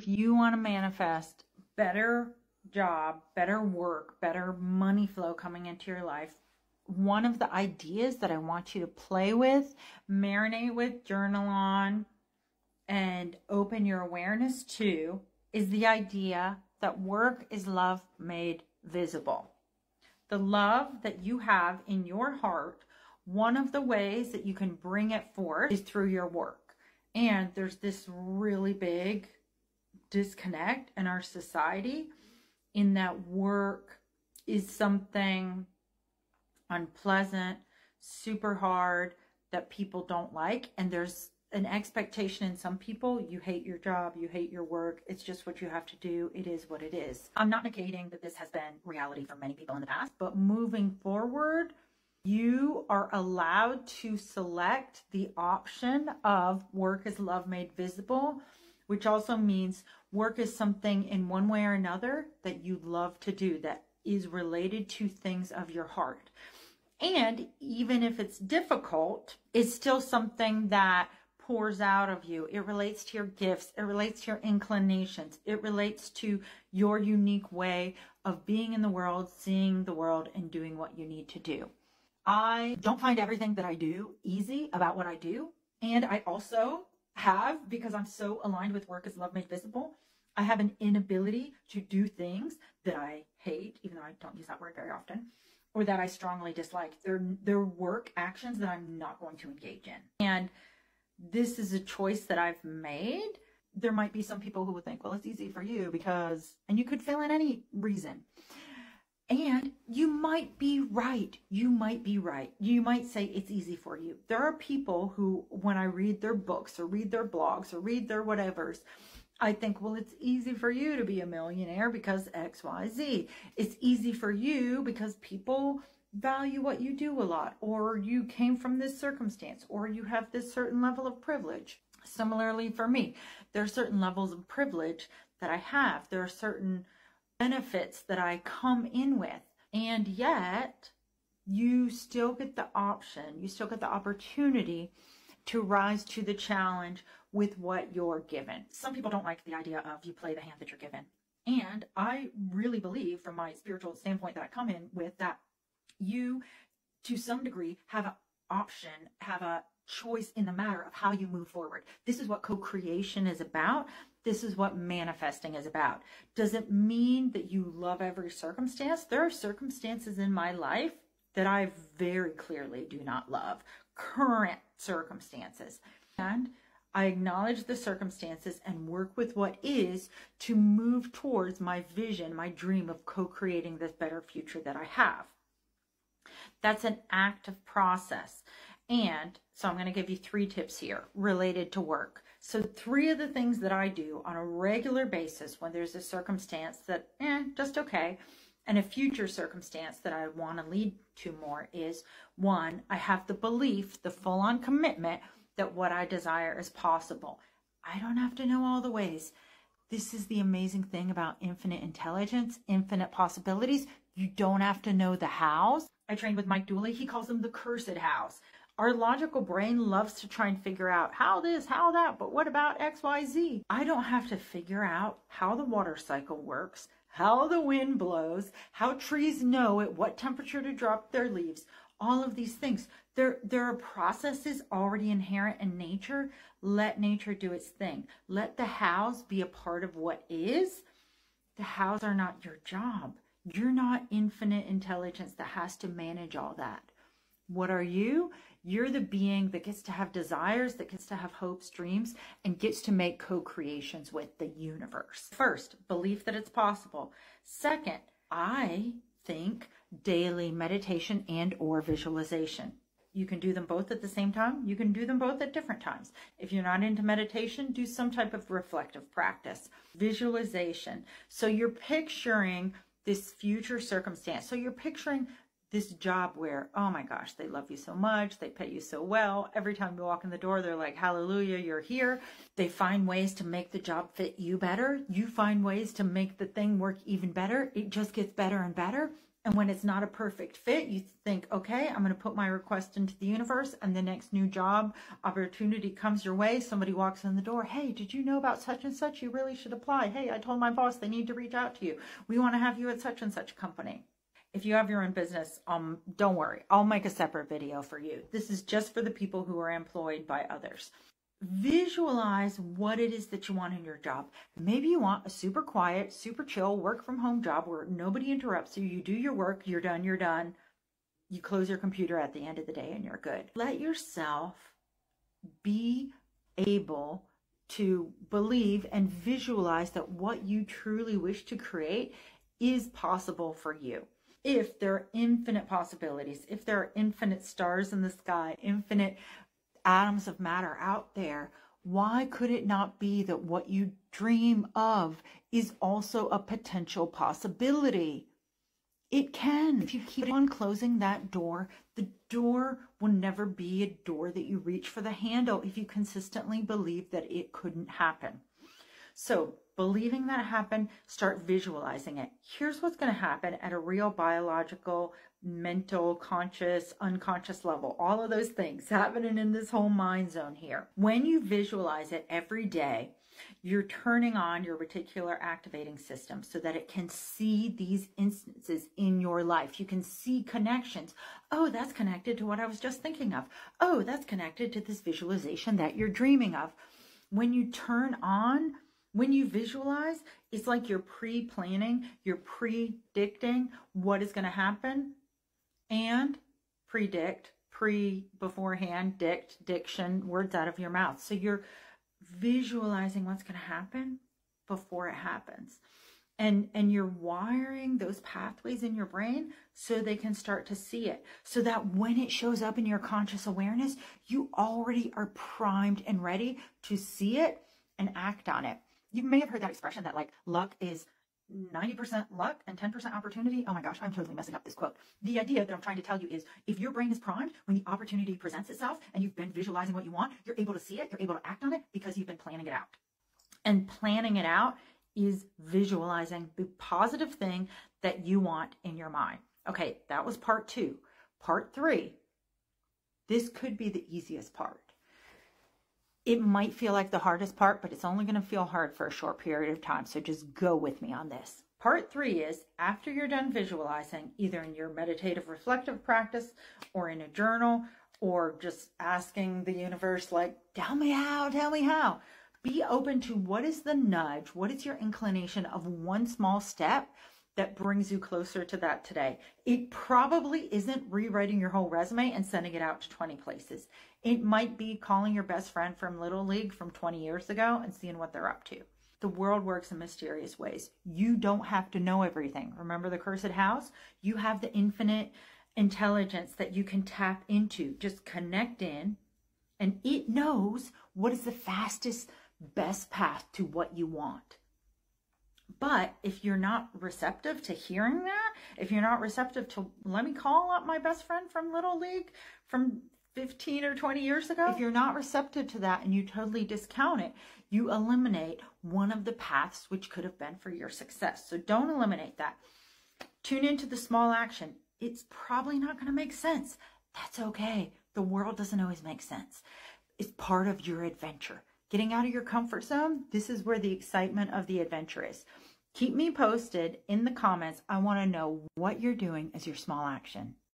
If you want to manifest better job, better work, better money flow coming into your life, one of the ideas that I want you to play with, marinate with, journal on, and open your awareness to is the idea that work is love made visible. The love that you have in your heart, one of the ways that you can bring it forth is through your work. And there's this really big disconnect in our society in that work is something unpleasant, super hard, that people don't like. And there's an expectation in some people, you hate your job, you hate your work, it's just what you have to do, it is what it is. I'm not negating that this has been reality for many people in the past, but moving forward, you are allowed to select the option of work is love made visible, which also means work is something in one way or another that you love to do, that is related to things of your heart. And even if it's difficult, it's still something that pours out of you. It relates to your gifts. It relates to your inclinations. It relates to your unique way of being in the world, seeing the world, and doing what you need to do. I don't find everything that I do easy about what I do. And I also have, because I'm so aligned with work as love made visible, I have an inability to do things that I hate, even though I don't use that word very often, or that I strongly dislike. They're work actions that I'm not going to engage in. And this is a choice that I've made. There might be some people who would think, well, it's easy for you because, and you could fill in any reason. And you might be right. You might be right. You might say it's easy for you. There are people who, when I read their books or read their blogs or read their whatevers, I think, well, it's easy for you to be a millionaire because X, Y, Z. It's easy for you because people value what you do a lot, or you came from this circumstance, or you have this certain level of privilege. Similarly for me, there are certain levels of privilege that I have. There are certain benefits that I come in with, and yet you still get the option, you still get the opportunity to rise to the challenge with what you're given. Some people don't like the idea of you play the hand that you're given. And I really believe, from my spiritual standpoint that I come in with, that you, to some degree, have an option, have a choice in the matter of how you move forward. This is what co-creation is about. This is what manifesting is about. Does it mean that you love every circumstance? There are circumstances in my life that I very clearly do not love. Current circumstances. And I acknowledge the circumstances and work with what is to move towards my vision, my dream of co-creating this better future that I have. That's an active process. And so I'm going to give you 3 tips here related to work. So 3 of the things that I do on a regular basis when there's a circumstance that, just okay, and a future circumstance that I want to lead to more is, 1, I have the belief, the full-on commitment that what I desire is possible. I don't have to know all the ways. This is the amazing thing about infinite intelligence, infinite possibilities. You don't have to know the hows. I trained with Mike Dooley. He calls them the cursed hows. Our logical brain loves to try and figure out how this, how that, but what about X, Y, Z? I don't have to figure out how the water cycle works, how the wind blows, how trees know at what temperature to drop their leaves, all of these things. There are processes already inherent in nature. Let nature do its thing. Let the hows be a part of what is. The hows are not your job. You're not infinite intelligence that has to manage all that. What are you? You're the being that gets to have desires, that gets to have hopes, dreams, and gets to make co-creations with the universe. First, belief that it's possible. Second, I think daily meditation and or visualization. You can do them both at the same time. You can do them both at different times. If you're not into meditation, do some type of reflective practice. Visualization. So you're picturing this future circumstance. So you're picturing this job where, oh my gosh, they love you so much. They pay you so well. Every time you walk in the door, they're like, hallelujah, you're here. They find ways to make the job fit you better. You find ways to make the thing work even better. It just gets better and better. And when it's not a perfect fit, you think, okay, I'm going to put my request into the universe, and the next new job opportunity comes your way. Somebody walks in the door. Hey, did you know about such and such? You really should apply. Hey, I told my boss they need to reach out to you. We want to have you at such and such company. If you have your own business, don't worry. I'll make a separate video for you. This is just for the people who are employed by others. Visualize what it is that you want in your job. Maybe you want a super quiet, super chill, work from home job where nobody interrupts you. You do your work, you're done, you're done. You close your computer at the end of the day and you're good. Let yourself be able to believe and visualize that what you truly wish to create is possible for you. If there are infinite possibilities, if there are infinite stars in the sky, infinite atoms of matter out there, why could it not be that what you dream of is also a potential possibility? It can. If you keep on closing that door, the door will never be a door that you reach for the handle if you consistently believe that it couldn't happen. So believing that happened, start visualizing it. Here's what's going to happen at a real biological, mental, conscious, unconscious level. All of those things happening in this whole mind zone here. When you visualize it every day, you're turning on your reticular activating system so that it can see these instances in your life. You can see connections. Oh, that's connected to what I was just thinking of. Oh, that's connected to this visualization that you're dreaming of. When you turn on, when you visualize, it's like you're pre-planning, you're predicting what is going to happen, and predict, beforehand, diction, words out of your mouth. So you're visualizing what's going to happen before it happens. And you're wiring those pathways in your brain so they can start to see it. So that when it shows up in your conscious awareness, you already are primed and ready to see it and act on it. You may have heard that expression that like luck is 90% luck and 10% opportunity. Oh my gosh, I'm totally messing up this quote. The idea that I'm trying to tell you is if your brain is primed, when the opportunity presents itself and you've been visualizing what you want, you're able to see it, you're able to act on it because you've been planning it out. And planning it out is visualizing the positive thing that you want in your mind. Okay, that was part 2. Part 3, this could be the easiest part. It might feel like the hardest part, but it's only going to feel hard for a short period of time. So just go with me on this. Part 3 is after you're done visualizing, either in your meditative reflective practice or in a journal, or just asking the universe, like, tell me how. Be open to what is the nudge, what is your inclination of one small step that brings you closer to that today. It probably isn't rewriting your whole resume and sending it out to 20 places. It might be calling your best friend from Little League from 20 years ago and seeing what they're up to. The world works in mysterious ways. You don't have to know everything. Remember the cursed house? You have the infinite intelligence that you can tap into. Just connect in, and it knows what is the fastest, best path to what you want. But if you're not receptive to hearing that, if you're not receptive to, let me call up my best friend from Little League from 15 or 20 years ago. If you're not receptive to that and you totally discount it, you eliminate one of the paths which could have been for your success. So don't eliminate that. Tune into the small action. It's probably not going to make sense. That's okay. The world doesn't always make sense. It's part of your adventure. Getting out of your comfort zone, this is where the excitement of the adventure is. Keep me posted in the comments. I want to know what you're doing as your small action.